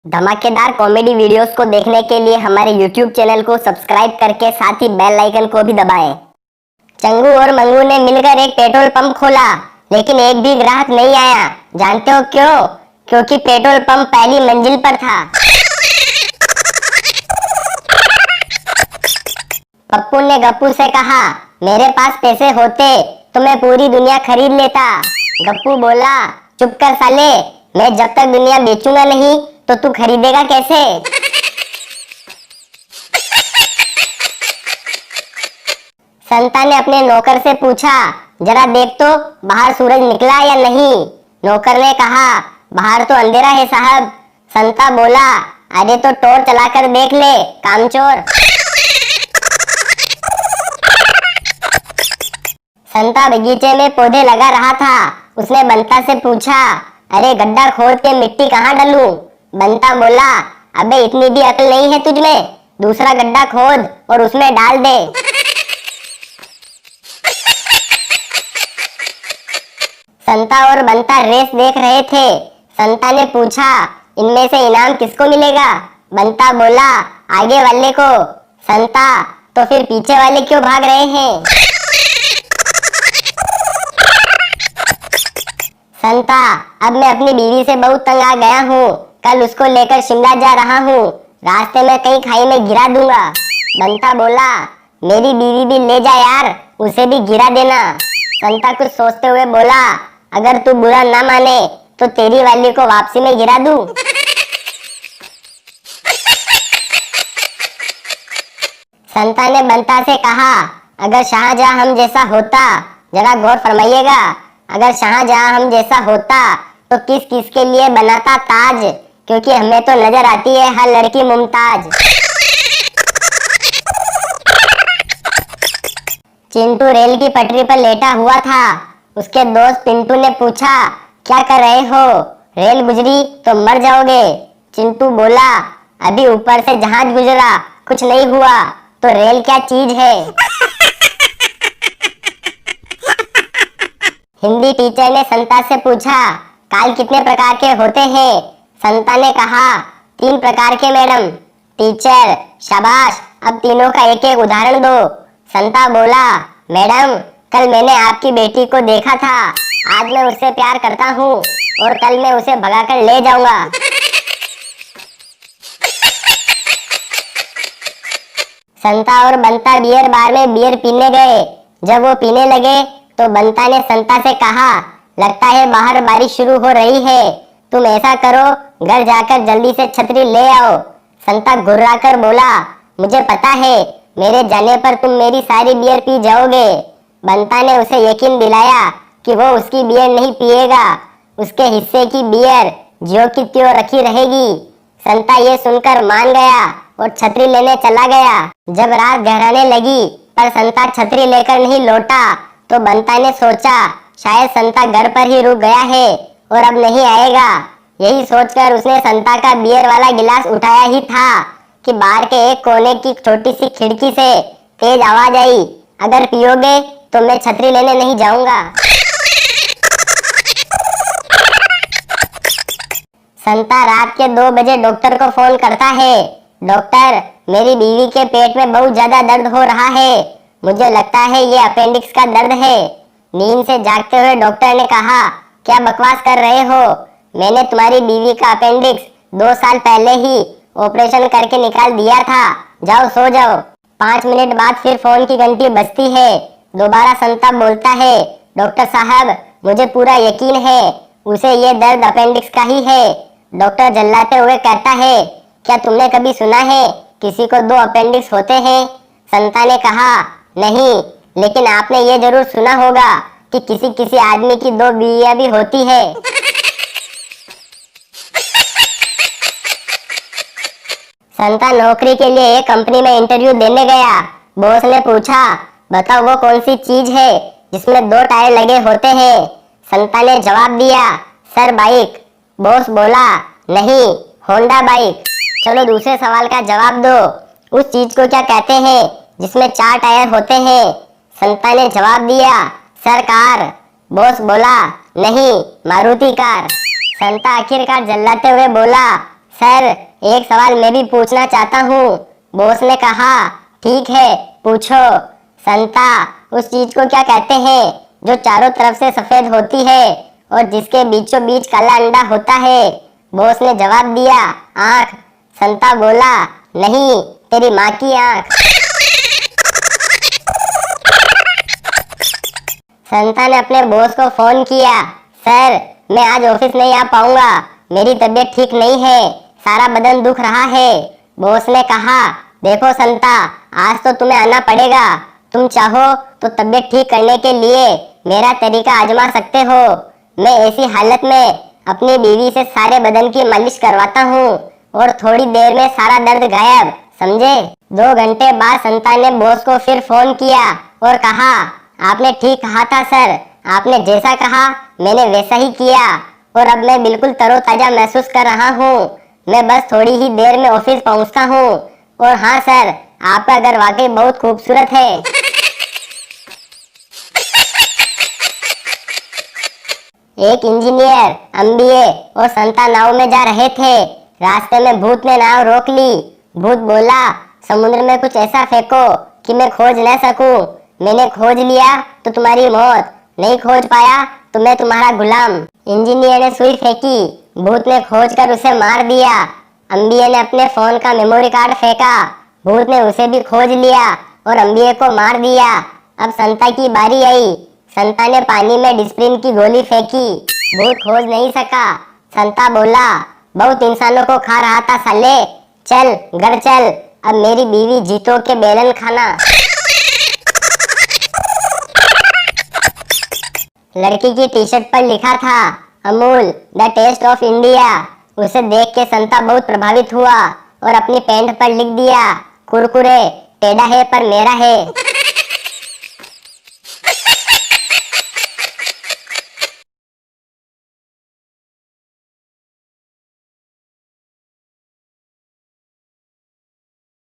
धमाकेदार comedy videos को देखने के लिए हमारे YouTube चैनल को सब्सक्राइब करके साथ ही बेल आइकन को भी दबाएं। चंगू और मंगू ने मिलकर एक पेट्रोल पंप खोला, लेकिन एक भी ग्राहक नहीं आया। जानते हो क्यों? क्योंकि पेट्रोल पंप पहली मंजिल पर था। पप्पू ने गप्पू से कहा, मेरे पास पैसे होते तो मैं पूरी दुनिया खरीद लेता। गप्पू बोला, चुप कर साले, मैं जब तक दुनिया बेचूंगा नहीं तो तू खरीदेगा कैसे? संता ने अपने नौकर से पूछा, जरा देख तो बाहर सूरज निकला या नहीं। नौकर ने कहा, बाहर तो अंधेरा है साहब। संता बोला, अरे तो टॉर्च चलाकर देख ले कामचोर। संता बगीचे में पौधे लगा रहा था। उसने बंता से पूछा, अरे गड्ढा खोद के मिट्टी कहाँ डालूं? बंता बोला, अबे इतनी भी अकल नहीं है तुझ में, दूसरा गड्ढा खोद और उसमें डाल दे। संता और बंता रेस देख रहे थे। संता ने पूछा, इनमें से इनाम किसको मिलेगा? बंता बोला, आगे वाले को। संता, तो फिर पीछे वाले क्यों भाग रहे हैं? संता, अब मैं अपनी बीवी से बहुत तंग आ गया हूँ। कल उसको लेकर शिमला जा रहा हूँ। रास्ते में कहीं खाई में गिरा दूंगा। बंता बोला, मेरी बीवी भी ले जा यार, उसे भी गिरा देना। संता कुछ सोचते हुए बोला, अगर तू बुरा ना माने तो तेरी वाली को वापसी में गिरा दूं। संता ने बंता से कहा, अगर शाहजहां हम जैसा होता, जरा गौर फरमाइएगा, अगर शाहजहां हम जैसा होता तो किस किस के लिए बनाता ताज, क्योंकि हमें तो नजर आती है हर लड़की मुमताज। चिंटू रेल की पटरी पर लेटा हुआ था। उसके दोस्त पिंटू ने पूछा, क्या कर रहे हो? रेल गुजरी तो मर जाओगे। चिंटू बोला, अभी ऊपर से जहाज गुजरा, कुछ नहीं हुआ, तो रेल क्या चीज है? हिंदी टीचर ने संता से पूछा, काल कितने प्रकार के होते हैं? संता ने कहा, 3 प्रकार के मैडम। टीचर, शाबाश, अब तीनों का एक एक उदाहरण दो। संता बोला, मैडम, कल मैंने आपकी बेटी को देखा था, आज मैं उससे प्यार करता हूँ और कल मैं उसे भगाकर ले जाऊंगा। संता और बंता बियर बार में बियर पीने गए। जब वो पीने लगे तो बंता ने संता से कहा, लगता है बाहर बारिश शुरू हो रही है, तुम ऐसा करो, घर जाकर जल्दी से छतरी ले आओ। संता घुर्राकर बोला, मुझे पता है, मेरे जाने पर तुम मेरी सारी बियर पी जाओगे। बंता ने उसे यकीन दिलाया कि वो उसकी बियर नहीं पिएगा, उसके हिस्से की बियर ज्यों की त्यों रखी रहेगी। संता ये सुनकर मान गया और छतरी लेने चला गया। जब रात गहराने लगी पर संता छतरी लेकर नहीं लौटा तो बंता ने सोचा, शायद संता घर पर ही रुक गया है और अब नहीं आएगा। यही सोचकर उसने संता का बियर वाला गिलास उठाया ही था कि बाहर के एक कोने की छोटी सी खिड़की से तेज आवाज आई, अगर पियोगे तो मैं छतरी लेने नहीं जाऊंगा। संता रात के 2 बजे डॉक्टर को फोन करता है, डॉक्टर, मेरी बीवी के पेट में बहुत ज्यादा दर्द हो रहा है, मुझे लगता है ये अपेंडिक्स का दर्द है। नींद से जागते हुए डॉक्टर ने कहा, क्या बकवास कर रहे हो? मैंने तुम्हारी बीवी का अपेंडिक्स 2 साल पहले ही ऑपरेशन करके निकाल दिया था, जाओ सो जाओ। 5 मिनट बाद फिर फोन की घंटी बजती है। दोबारा संता बोलता है, डॉक्टर साहब, मुझे पूरा यकीन है उसे ये दर्द अपेंडिक्स का ही है। डॉक्टर जल्लाते हुए कहता है, क्या तुमने कभी सुना है किसी को 2 अपेंडिक्स होते हैं? संता ने कहा, नहीं, लेकिन आपने ये जरूर सुना होगा कि किसी किसी आदमी की 2 बीवियां भी होती है। संता नौकरी के लिए एक कंपनी में इंटरव्यू देने गया। बॉस ने पूछा, बताओ वो कौन सी चीज है जिसमें 2 टायर लगे होते हैं? संता ने जवाब दिया, सर बाइक। बॉस बोला, नहीं, होंडा बाइक। चलो दूसरे सवाल का जवाब दो, उस चीज को क्या कहते हैं जिसमें 4 टायर होते हैं? संता ने जवाब दिया, सर कार। बॉस बोला, नहीं, मारुति कार। संता आखिरकार जल्लाते हुए बोला, सर, एक सवाल मैं भी पूछना चाहता हूँ। बॉस ने कहा। ठीक है, पूछो। संता उस चीज को क्या कहते हैं जो चारों तरफ से सफेद होती है और जिसके बीचों बीच काला अंडा होता है? बॉस ने जवाब दिया, आँख। संता बोला, नहीं, तेरी माँ की आँख। संता ने अपने बॉस को फोन किया। सर, मैं आज ऑफिस नहीं आ पाऊंगा, मेरी तबीयत ठीक नहीं है, सारा बदन दुख रहा है। बॉस ने कहा, देखो संता, आज तो तुम्हें आना पड़ेगा। तुम चाहो तो तबीयत ठीक करने के लिए मेरा तरीका आजमा सकते हो। मैं ऐसी हालत में अपनी बीवी से सारे बदन की मालिश करवाता हूँ और थोड़ी देर में सारा दर्द गायब, समझे? 2 घंटे बाद संता ने बॉस को फिर फोन किया और कहा, आपने ठीक कहा था सर, आपने जैसा कहा मैंने वैसा ही किया और अब मैं बिल्कुल तरोताजा महसूस कर रहा हूँ। मैं बस थोड़ी ही देर में ऑफिस पहुँचता हूँ। और हाँ सर, आपका घर वाकई बहुत खूबसूरत है। एक इंजीनियर, एमबीए और संता नाव में जा रहे थे। रास्ते में भूत ने नाव रोक ली। भूत बोला, समुद्र में कुछ ऐसा फेंको कि मैं खोज न सकूं। मैंने खोज लिया तो तुम्हारी मौत, नहीं खोज पाया तो मैं तुम्हारा गुलाम। इंजीनियर ने सुई फेंकी, भूत ने खोज कर उसे मार दिया। एमबीए ने अपने फोन का मेमोरी कार्ड फेंका, भूत ने उसे भी खोज लिया और एमबीए को मार दिया। अब संता की बारी आई। संता ने पानी में डिस्प्रिन की गोली फेंकी, भूत खोज नहीं सका। संता बोला, बहुत इंसानों को खा रहा था साले, चल घर चल, अब मेरी बीवी जीतों के बेलन खाना। लड़की की टी शर्ट पर लिखा था, Amul the taste of India. उसे देख के संता बहुत प्रभावित हुआ और अपनी पैंट पर लिख दिया, कुरकुरे टेढ़ा है पर मेरा है।